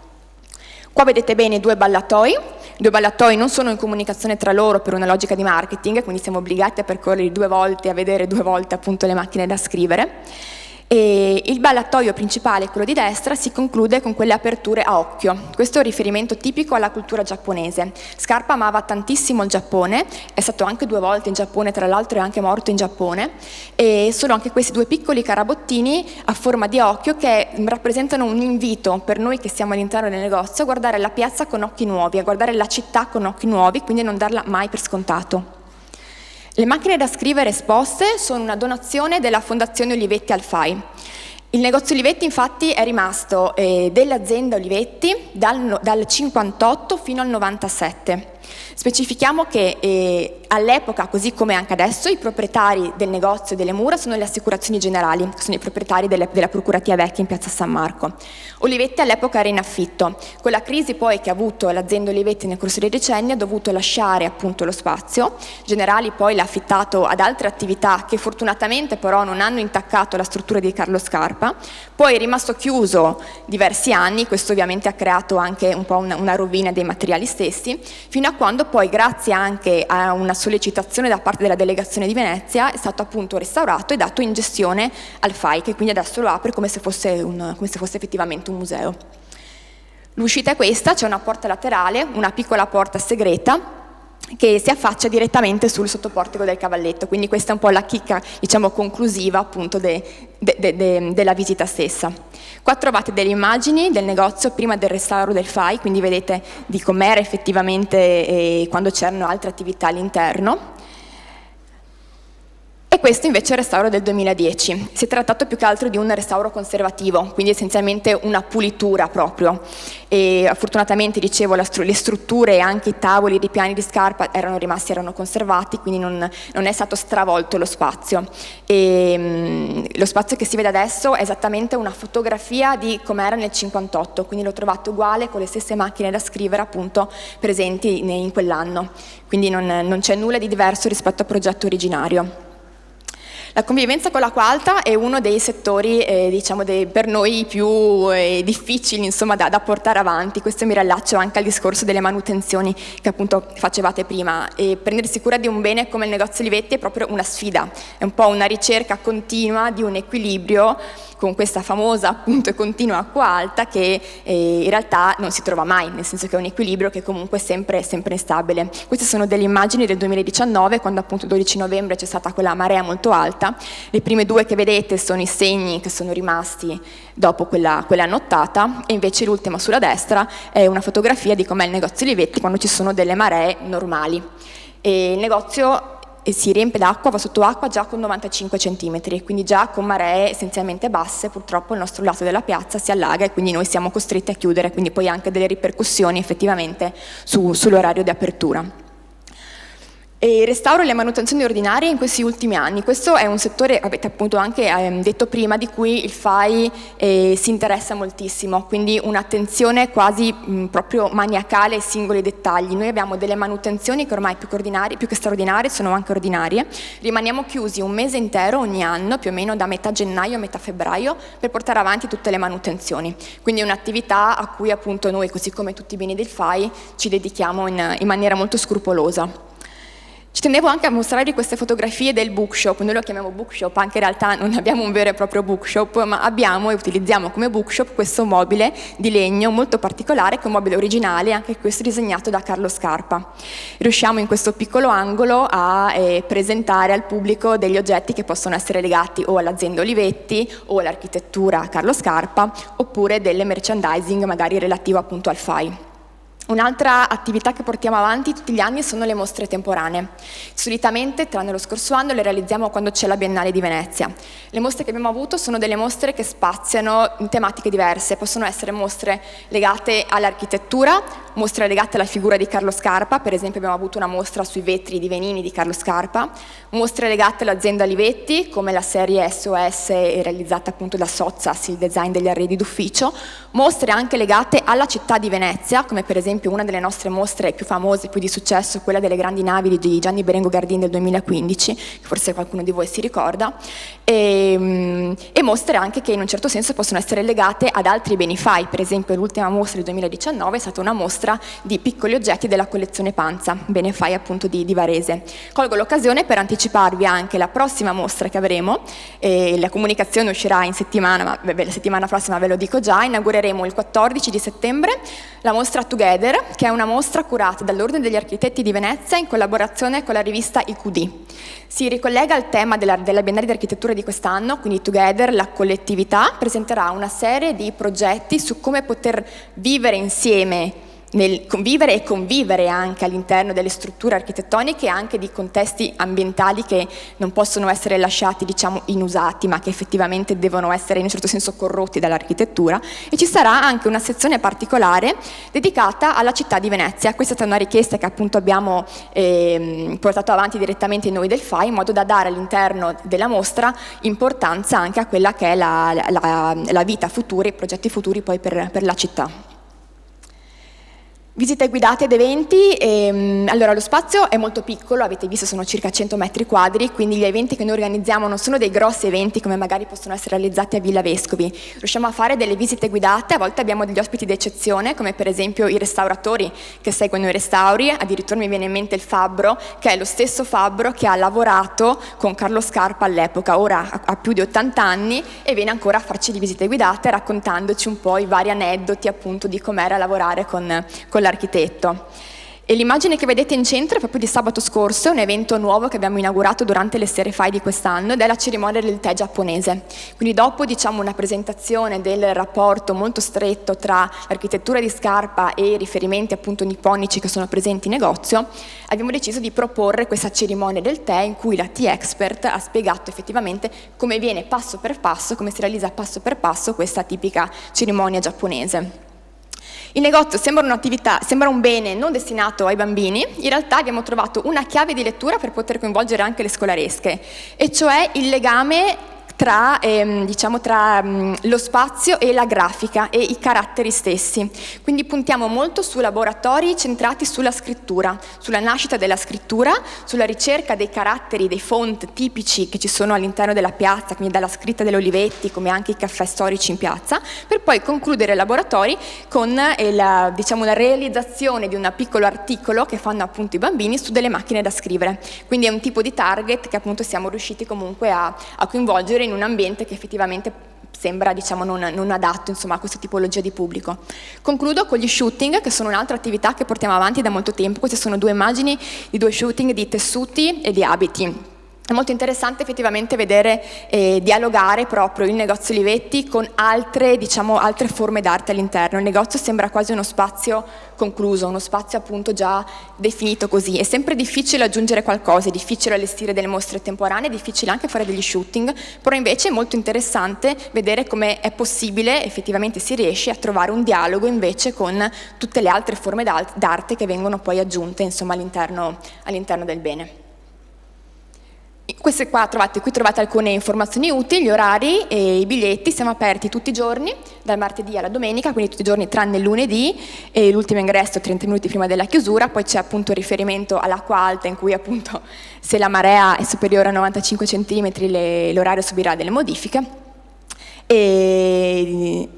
Qua vedete bene i due ballatoi non sono in comunicazione tra loro per una logica di marketing, quindi siamo obbligati a percorrere due volte, a vedere due volte appunto le macchine da scrivere. E il ballatoio principale, quello di destra, si conclude con quelle aperture a occhio. Questo è un riferimento tipico alla cultura giapponese. Scarpa amava tantissimo il Giappone, è stato anche 2 volte in Giappone, tra l'altro è anche morto in Giappone, e sono anche questi 2 piccoli carabottini a forma di occhio che rappresentano un invito per noi che siamo all'interno del negozio a guardare la piazza con occhi nuovi, a guardare la città con occhi nuovi, quindi a non darla mai per scontato. Le macchine da scrivere esposte sono una donazione della Fondazione Olivetti Alfai. Il negozio Olivetti infatti è rimasto dell'azienda Olivetti dal 58 fino al 97. Specifichiamo che all'epoca, così come anche adesso, i proprietari del negozio e delle mura sono le assicurazioni generali, che sono i proprietari della Procuratia Vecchia in piazza San Marco. Olivetti all'epoca era in affitto. Con la crisi poi che ha avuto l'azienda Olivetti nel corso dei decenni ha dovuto lasciare appunto lo spazio. Generali poi l'ha affittato ad altre attività che fortunatamente però non hanno intaccato la struttura di Carlo Scarpa. Poi è rimasto chiuso diversi anni, questo ovviamente ha creato anche un po' una rovina dei materiali stessi, fino a quando poi, grazie anche a una sollecitazione da parte della delegazione di Venezia, è stato appunto restaurato e dato in gestione al FAI, che quindi adesso lo apre come se fosse effettivamente un museo. L'uscita è questa, c'è una porta laterale, una piccola porta segreta, che si affaccia direttamente sul sottoportico del Cavalletto, quindi questa è un po' la chicca, diciamo, conclusiva appunto della visita stessa. Qua trovate delle immagini del negozio prima del restauro del FAI, quindi vedete di com'era effettivamente quando c'erano altre attività all'interno. E questo invece è il restauro del 2010. Si è trattato più che altro di un restauro conservativo, quindi essenzialmente una pulitura proprio. E fortunatamente, dicevo, le strutture e anche i tavoli, i ripiani di scarpa erano conservati, quindi non è stato stravolto lo spazio. E lo spazio che si vede adesso è esattamente una fotografia di com'era nel 58, quindi lo trovate uguale con le stesse macchine da scrivere appunto presenti in quell'anno. Quindi non c'è nulla di diverso rispetto al progetto originario. La convivenza con l'acqua alta è uno dei settori, diciamo, per noi più difficili, insomma, da portare avanti. Questo mi riallaccio anche al discorso delle manutenzioni che appunto facevate prima. E prendersi cura di un bene come il negozio Olivetti è proprio una sfida, è un po' una ricerca continua di un equilibrio con questa famosa appunto e continua acqua alta che in realtà non si trova mai, nel senso che è un equilibrio che comunque è sempre instabile. Queste sono delle immagini del 2019, quando appunto il 12 novembre c'è stata quella marea molto alta. Le prime due che vedete sono i segni che sono rimasti dopo quella nottata, e invece l'ultima sulla destra è una fotografia di com'è il negozio Olivetti quando ci sono delle maree normali. E il negozio si riempie d'acqua, va sotto acqua già con 95 centimetri, quindi già con maree essenzialmente basse. Purtroppo il nostro lato della piazza si allaga e quindi noi siamo costretti a chiudere, quindi poi anche delle ripercussioni effettivamente sull'orario di apertura. E il restauro e le manutenzioni ordinarie in questi ultimi anni, questo è un settore, avete appunto anche detto prima, di cui il FAI si interessa moltissimo, quindi un'attenzione quasi proprio maniacale ai singoli dettagli. Noi abbiamo delle manutenzioni che ormai più che straordinarie sono anche ordinarie, rimaniamo chiusi un mese intero ogni anno, più o meno da metà gennaio a metà febbraio, per portare avanti tutte le manutenzioni, quindi è un'attività a cui appunto noi, così come tutti i beni del FAI, ci dedichiamo in maniera molto scrupolosa. Ci tenevo anche a mostrarvi queste fotografie del bookshop. Noi lo chiamiamo bookshop, anche in realtà non abbiamo un vero e proprio bookshop, ma abbiamo e utilizziamo come bookshop questo mobile di legno molto particolare, che è un mobile originale, anche questo disegnato da Carlo Scarpa. Riusciamo in questo piccolo angolo a presentare al pubblico degli oggetti che possono essere legati o all'azienda Olivetti o all'architettura Carlo Scarpa, oppure delle merchandising magari relative appunto al FAI. Un'altra attività che portiamo avanti tutti gli anni sono le mostre temporanee. Solitamente, tranne lo scorso anno, le realizziamo quando c'è la Biennale di Venezia. Le mostre che abbiamo avuto sono delle mostre che spaziano in tematiche diverse. Possono essere mostre legate all'architettura, mostre legate alla figura di Carlo Scarpa, per esempio abbiamo avuto una mostra sui vetri di Venini di Carlo Scarpa, mostre legate all'azienda Olivetti, come la serie SOS realizzata appunto da Sozzas, il design degli arredi d'ufficio, mostre anche legate alla città di Venezia, come per esempio una delle nostre mostre più famose, più di successo, quella delle grandi navi di Gianni Berengo Gardin del 2015, che forse qualcuno di voi si ricorda, e mostre anche che in un certo senso possono essere legate ad altri beni FAI. Per esempio l'ultima mostra del 2019 è stata una mostra di piccoli oggetti della collezione Panza, bene FAI appunto di Varese. Colgo l'occasione per anticiparvi anche la prossima mostra che avremo, la comunicazione uscirà in settimana, ma la settimana prossima ve lo dico già. Inaugureremo il 14 di settembre la mostra Together, che è una mostra curata dall'Ordine degli Architetti di Venezia in collaborazione con la rivista IQD. Si ricollega al tema della Biennale di Architettura di quest'anno, quindi Together, la collettività, presenterà una serie di progetti su come poter vivere insieme, convivere e convivere anche all'interno delle strutture architettoniche e anche di contesti ambientali che non possono essere lasciati, diciamo, inusati, ma che effettivamente devono essere in un certo senso corrotti dall'architettura. E ci sarà anche una sezione particolare dedicata alla città di Venezia. Questa è stata una richiesta che appunto abbiamo portato avanti direttamente noi del FAI, in modo da dare all'interno della mostra importanza anche a quella che è la vita futura, i progetti futuri poi per la città. Visite guidate ed eventi, allora lo spazio è molto piccolo, avete visto sono circa 100 metri quadri, quindi gli eventi che noi organizziamo non sono dei grossi eventi come magari possono essere realizzati a Villa Vescovi, riusciamo a fare delle visite guidate, a volte abbiamo degli ospiti d'eccezione come per esempio i restauratori che seguono i restauri, addirittura mi viene in mente il fabbro, che è lo stesso fabbro che ha lavorato con Carlo Scarpa all'epoca, ora ha più di 80 anni e viene ancora a farci le visite guidate raccontandoci un po' i vari aneddoti appunto di com'era lavorare con l'architetto. E l'immagine che vedete in centro è proprio di sabato scorso, è un evento nuovo che abbiamo inaugurato durante le Sere Fai di quest'anno ed è la cerimonia del tè giapponese. Quindi dopo una presentazione del rapporto molto stretto tra l'architettura di Scarpa e i riferimenti appunto nipponici che sono presenti in negozio, abbiamo deciso di proporre questa cerimonia del tè in cui la Tea Expert ha spiegato effettivamente come viene passo per passo, come si realizza passo per passo questa tipica cerimonia giapponese. Il negozio sembra un bene non destinato ai bambini, in realtà abbiamo trovato una chiave di lettura per poter coinvolgere anche le scolaresche, e cioè il legame tra lo spazio e la grafica e i caratteri stessi. Quindi puntiamo molto su laboratori centrati sulla scrittura, sulla nascita della scrittura, sulla ricerca dei caratteri, dei font tipici che ci sono all'interno della piazza, quindi dalla scritta dell'Olivetti, come anche i caffè storici in piazza, per poi concludere i laboratori con la realizzazione di un piccolo articolo che fanno appunto i bambini su delle macchine da scrivere. Quindi è un tipo di target che appunto siamo riusciti comunque a coinvolgere in un ambiente che effettivamente sembra non adatto a questa tipologia di pubblico. Concludo con gli shooting, che sono un'altra attività che portiamo avanti da molto tempo. Queste sono 2 immagini di 2 shooting di tessuti e di abiti. È molto interessante effettivamente vedere dialogare proprio il negozio Olivetti con altre forme d'arte all'interno. Il negozio sembra quasi uno spazio concluso, uno spazio appunto già definito così. È sempre difficile aggiungere qualcosa, è difficile allestire delle mostre temporanee, è difficile anche fare degli shooting, però invece è molto interessante vedere come è possibile, effettivamente si riesce a trovare un dialogo invece con tutte le altre forme d'arte che vengono poi aggiunte all'interno del bene. Qui trovate alcune informazioni utili, gli orari e i biglietti. Siamo aperti tutti i giorni, dal martedì alla domenica, quindi tutti i giorni tranne il lunedì, e l'ultimo ingresso 30 minuti prima della chiusura. Poi c'è appunto il riferimento all'acqua alta, in cui appunto se la marea è superiore a 95 cm l'orario subirà delle modifiche. E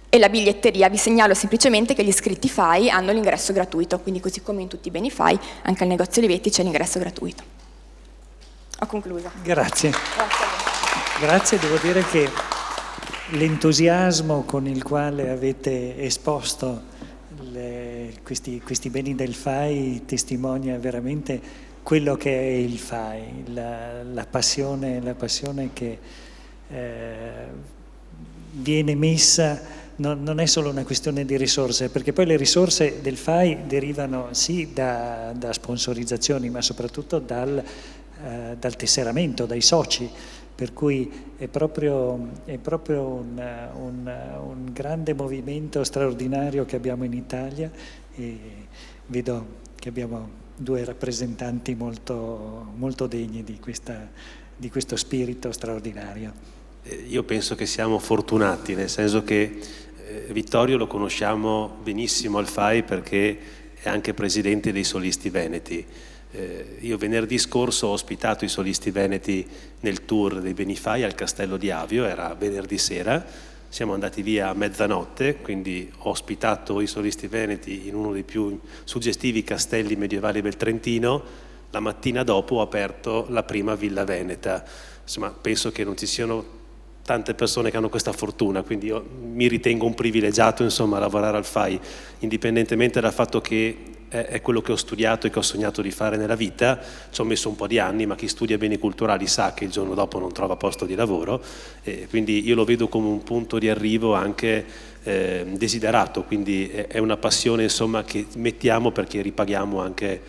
la biglietteria, vi segnalo semplicemente che gli iscritti FAI hanno l'ingresso gratuito, quindi così come in tutti i beni FAI, anche al negozio Olivetti c'è l'ingresso gratuito. Ho concluso. Grazie. Grazie, devo dire che l'entusiasmo con il quale avete esposto questi beni del FAI testimonia veramente quello che è il FAI, la passione che viene messa. Non è solo una questione di risorse, perché poi le risorse del FAI derivano sì da sponsorizzazioni, ma soprattutto dal tesseramento, dai soci, per cui è proprio un grande movimento straordinario che abbiamo in Italia, e vedo che abbiamo 2 rappresentanti molto, molto degni di questo spirito straordinario. Io penso che siamo fortunati, nel senso che Vittorio lo conosciamo benissimo al FAI perché è anche presidente dei Solisti Veneti. Io venerdì scorso ho ospitato i Solisti Veneti nel tour dei Beni FAI al Castello di Avio, era venerdì sera, siamo andati via a mezzanotte, quindi ho ospitato i Solisti Veneti in uno dei più suggestivi castelli medievali del Trentino. La mattina dopo ho aperto la prima Villa Veneta. Insomma, penso che non ci siano tante persone che hanno questa fortuna, quindi io mi ritengo un privilegiato a lavorare al FAI, indipendentemente dal fatto che è quello che ho studiato e che ho sognato di fare nella vita. Ci ho messo un po' di anni, ma chi studia beni culturali sa che il giorno dopo non trova posto di lavoro, quindi io lo vedo come un punto di arrivo anche desiderato, quindi è una passione che mettiamo perché ripaghiamo anche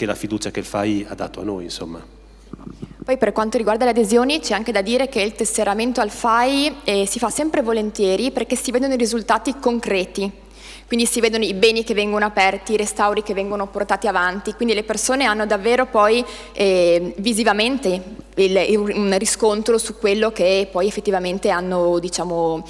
la fiducia che il FAI ha dato a noi. Poi per quanto riguarda le adesioni c'è anche da dire che il tesseramento al FAI si fa sempre volentieri perché si vedono i risultati concreti. Quindi si vedono i beni che vengono aperti, i restauri che vengono portati avanti, quindi le persone hanno davvero poi visivamente un riscontro su quello che poi effettivamente hanno, diciamo,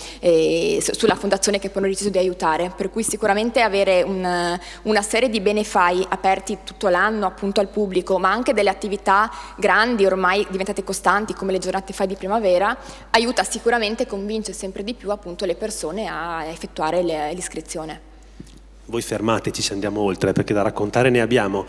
sulla fondazione che poi hanno deciso di aiutare, per cui sicuramente avere una serie di benefai aperti tutto l'anno appunto al pubblico, ma anche delle attività grandi ormai diventate costanti come le giornate FAI di primavera, aiuta sicuramente, convince sempre di più appunto le persone a effettuare l'iscrizione. Voi fermateci se andiamo oltre, perché da raccontare ne abbiamo.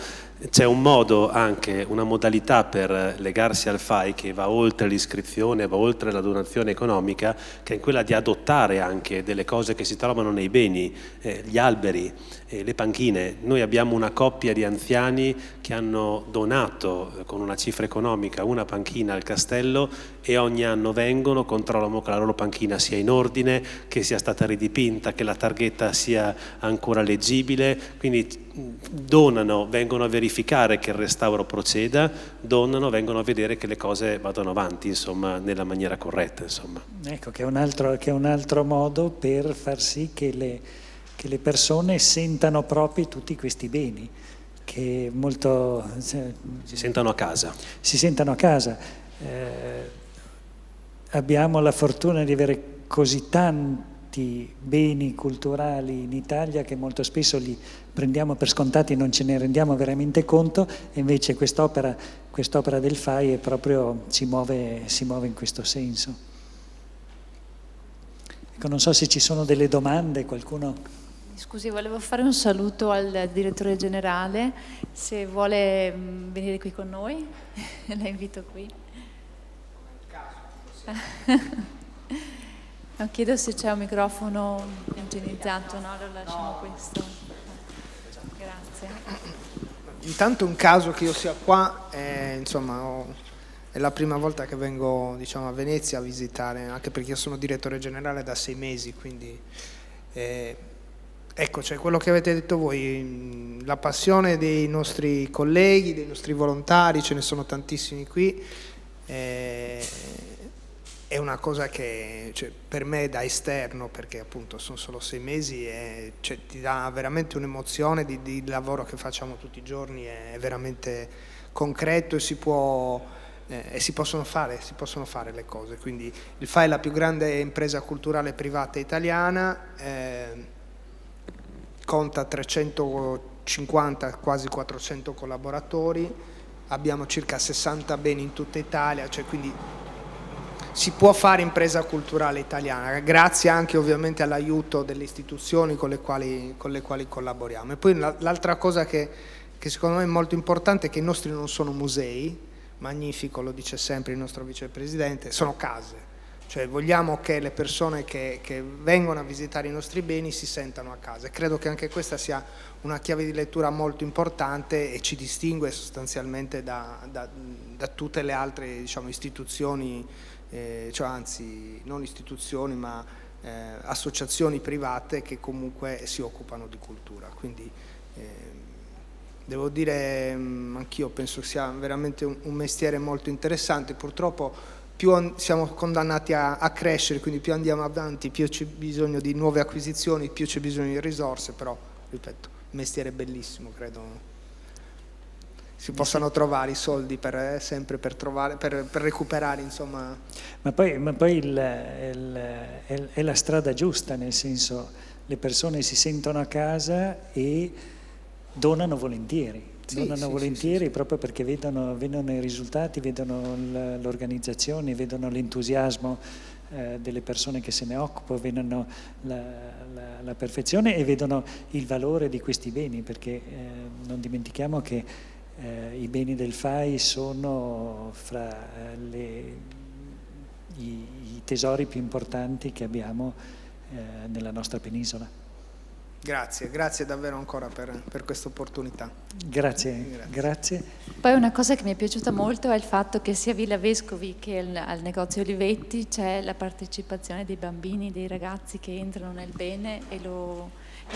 C'è un modo anche, una modalità per legarsi al FAI che va oltre l'iscrizione, va oltre la donazione economica, che è quella di adottare anche delle cose che si trovano nei beni, gli alberi, le panchine. Noi abbiamo una coppia di anziani che hanno donato con una cifra economica una panchina al castello e ogni anno vengono, controllano che la loro panchina sia in ordine, che sia stata ridipinta, che la targhetta sia ancora leggibile, quindi donano, vengono a verificare che il restauro proceda, donano, vengono a vedere che le cose vadano avanti, insomma, nella maniera corretta, insomma. Ecco, che è un altro modo per far sì che le persone sentano proprio tutti questi beni, che molto si sentano a casa. Si sentano a casa. Abbiamo la fortuna di avere così tanti beni culturali in Italia che molto spesso li prendiamo per scontati e non ce ne rendiamo veramente conto, e invece quest'opera del FAI è proprio, si muove in questo senso. Ecco, non so se ci sono delle domande, qualcuno... Scusi, volevo fare un saluto al direttore generale, se vuole venire qui con noi, la invito qui. Chiedo se c'è un microfono igienizzato, no? Allora lasciamo questo. Grazie. Intanto un caso che io sia qua, insomma, è la prima volta che vengo, diciamo, a Venezia a visitare, anche perché io sono direttore generale da 6 mesi, quindi ecco, cioè quello che avete detto voi, la passione dei nostri colleghi, dei nostri volontari, ce ne sono tantissimi qui, è una cosa che, cioè, per me da esterno, perché appunto sono solo 6 mesi, cioè, ti dà veramente un'emozione di lavoro che facciamo tutti i giorni, è veramente concreto e si possono fare le cose. Quindi il FAI è la più grande impresa culturale privata italiana, conta 350, quasi 400 collaboratori, abbiamo circa 60 beni in tutta Italia, cioè quindi si può fare impresa culturale italiana, grazie anche ovviamente all'aiuto delle istituzioni con le quali collaboriamo. E poi l'altra cosa che secondo me è molto importante è che i nostri non sono musei, magnifico, lo dice sempre il nostro vicepresidente, sono case. Cioè vogliamo che le persone che vengono a visitare i nostri beni si sentano a casa. E credo che anche questa sia una chiave di lettura molto importante e ci distingue sostanzialmente da tutte le altre, diciamo, istituzioni, cioè anzi non istituzioni ma associazioni private che comunque si occupano di cultura. Quindi devo dire, anch'io penso sia veramente un mestiere molto interessante. Purtroppo più siamo condannati a crescere, quindi più andiamo avanti, più c'è bisogno di nuove acquisizioni, più c'è bisogno di risorse, però, ripeto, il mestiere è bellissimo, credo si possano trovare i soldi sempre per recuperare, insomma. Ma poi è la strada giusta, nel senso, le persone si sentono a casa e donano volentieri. Donano volentieri proprio perché vedono i risultati, vedono l'organizzazione, vedono l'entusiasmo delle persone che se ne occupano, vedono la perfezione e vedono il valore di questi beni, perché non dimentichiamo che i beni del FAI sono fra i tesori più importanti che abbiamo nella nostra penisola. Grazie davvero ancora per questa opportunità. Grazie. Poi una cosa che mi è piaciuta molto è il fatto che sia Villa Vescovi che al negozio Olivetti c'è la partecipazione dei bambini, dei ragazzi che entrano nel bene e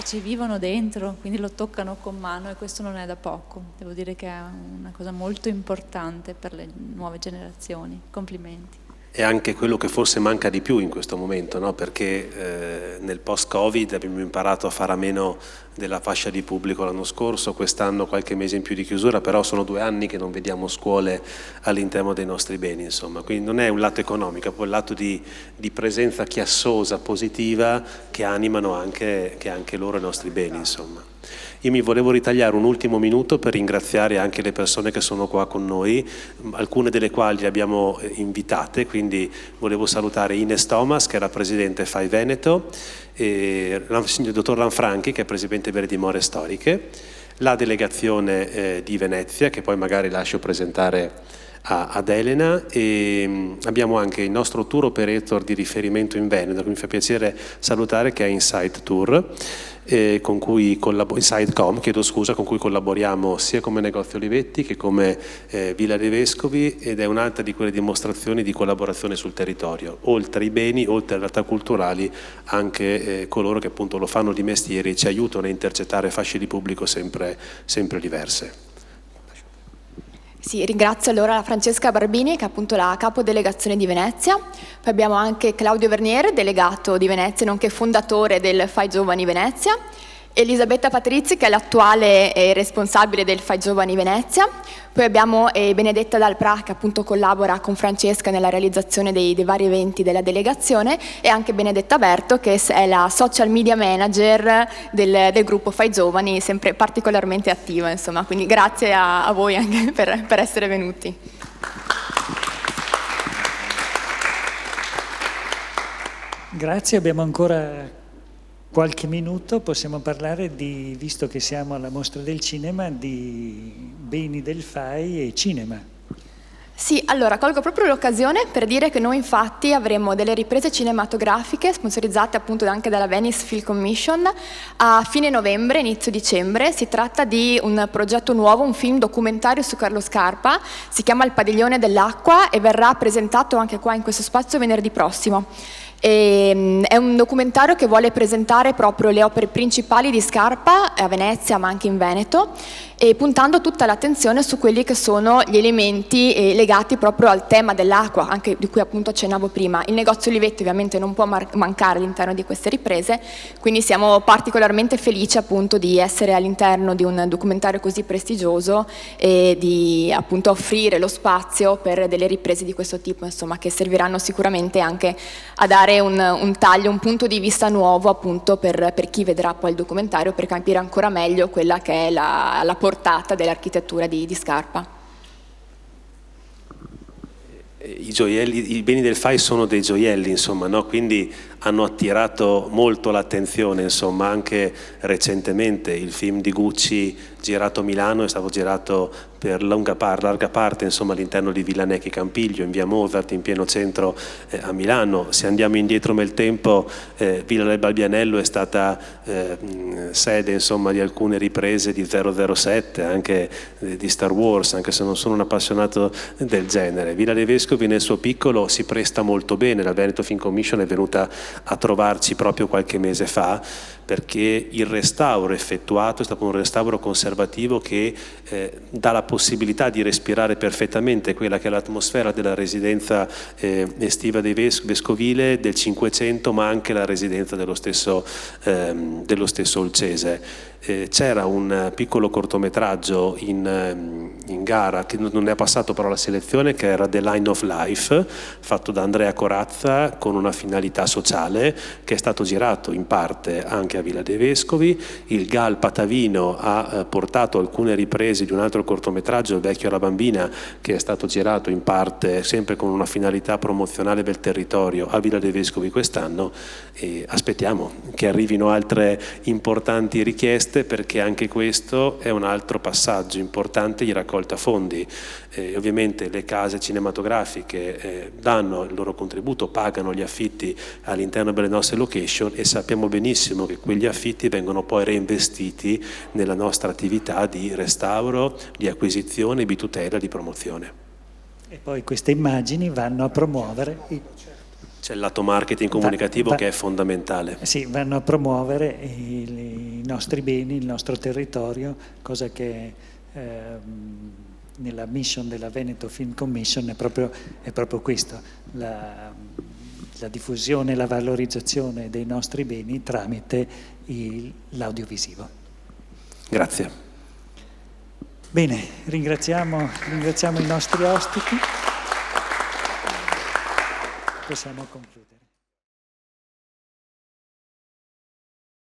ci vivono dentro, quindi lo toccano con mano, e questo non è da poco. Devo dire che è una cosa molto importante per le nuove generazioni. Complimenti. è anche quello che forse manca di più in questo momento, no? Perché nel post-Covid abbiamo imparato a fare a meno della fascia di pubblico l'anno scorso, quest'anno qualche mese in più di chiusura, però sono 2 anni che non vediamo scuole all'interno dei nostri beni, insomma. Quindi non è un lato economico, è poi il lato di presenza chiassosa, positiva, che animano anche loro i nostri beni, insomma. Io mi volevo ritagliare un ultimo minuto per ringraziare anche le persone che sono qua con noi, alcune delle quali abbiamo invitate, quindi volevo salutare Ines Thomas, che è la presidente FAI Veneto, e il dottor Lanfranchi, che è presidente Verdi More Storiche, la delegazione di Venezia, che poi magari lascio presentare ad Elena, e abbiamo anche il nostro tour operator di riferimento in Veneto, che mi fa piacere salutare, che è Insight Tour, con cui Insightcom, chiedo scusa, con cui collaboriamo sia come Negozio Olivetti che come Villa dei Vescovi, ed è un'altra di quelle dimostrazioni di collaborazione sul territorio, oltre i beni, oltre alle realtà culturali, anche coloro che appunto lo fanno di mestiere e ci aiutano a intercettare fasce di pubblico sempre diverse. Sì, ringrazio allora Francesca Barbini, che è appunto la capodelegazione di Venezia. Poi abbiamo anche Claudio Vernier, delegato di Venezia, nonché fondatore del FAI Giovani Venezia. Elisabetta Patrizzi, che è l'attuale responsabile del FAI Giovani Venezia. Poi abbiamo Benedetta Dalprà, che appunto collabora con Francesca nella realizzazione dei vari eventi della delegazione, e anche Benedetta Berto, che è la social media manager del gruppo FAI Giovani, sempre particolarmente attiva, insomma. Quindi grazie a voi anche per essere venuti. Grazie, abbiamo ancora qualche minuto, possiamo parlare visto che siamo alla Mostra del Cinema, di beni del FAI e cinema. Sì, allora colgo proprio l'occasione per dire che noi infatti avremo delle riprese cinematografiche sponsorizzate appunto anche dalla Venice Film Commission a fine novembre, inizio dicembre. Si tratta di un progetto nuovo, un film documentario su Carlo Scarpa, si chiama Il Padiglione dell'Acqua e verrà presentato anche qua in questo spazio venerdì prossimo. È un documentario che vuole presentare proprio le opere principali di Scarpa a Venezia ma anche in Veneto, e puntando tutta l'attenzione su quelli che sono gli elementi legati proprio al tema dell'acqua, anche di cui appunto accennavo prima. Il negozio Olivetti ovviamente non può mancare all'interno di queste riprese, quindi siamo particolarmente felici appunto di essere all'interno di un documentario così prestigioso e di appunto offrire lo spazio per delle riprese di questo tipo, insomma, che serviranno sicuramente anche a dare un taglio, un punto di vista nuovo appunto per chi vedrà poi il documentario, per capire ancora meglio quella che è la portata dell'architettura di Scarpa. I gioielli, i beni del FAI sono dei gioielli, insomma, no? Quindi hanno attirato molto l'attenzione, insomma. Anche recentemente il film di Gucci girato a Milano è stato girato per larga parte, insomma, all'interno di Villa Necchi Campiglio, in via Mozart, in pieno centro a Milano. Se andiamo indietro nel tempo, Villa del Balbianello è stata sede, insomma, di alcune riprese di 007, anche di Star Wars, anche se non sono un appassionato del genere. Villa dei Vescovi nel suo piccolo si presta molto bene. La Veneto Film Commission è venuta a trovarci proprio qualche mese fa, perché il restauro effettuato è stato un restauro conservativo che dà la possibilità di respirare perfettamente quella che è l'atmosfera della residenza estiva dei vescovile del Cinquecento, ma anche la residenza dello stesso Olcese. C'era un piccolo cortometraggio in gara che non è passato però alla selezione, che era The Line of Life, fatto da Andrea Corazza con una finalità sociale, che è stato girato in parte anche a Villa dei Vescovi. Il GAL Patavino ha portato alcune riprese di un altro cortometraggio, Il vecchio e la bambina, che è stato girato in parte sempre con una finalità promozionale del territorio a Villa dei Vescovi quest'anno, e aspettiamo che arrivino altre importanti richieste, perché anche questo è un altro passaggio importante di raccolta fondi. Ovviamente le case cinematografiche danno il loro contributo, pagano gli affitti all'interno delle nostre location, e sappiamo benissimo che quegli affitti vengono poi reinvestiti nella nostra attività di restauro, di acquisizione, di tutela, di promozione. E poi queste immagini vanno a promuovere... C'è il lato marketing comunicativo che è fondamentale. Sì, vanno a promuovere i nostri beni, il nostro territorio, cosa che nella mission della Veneto Film Commission è proprio questo, la diffusione e la valorizzazione dei nostri beni tramite l'audiovisivo. Grazie. Bene, ringraziamo i nostri ospiti. Possiamo concludere.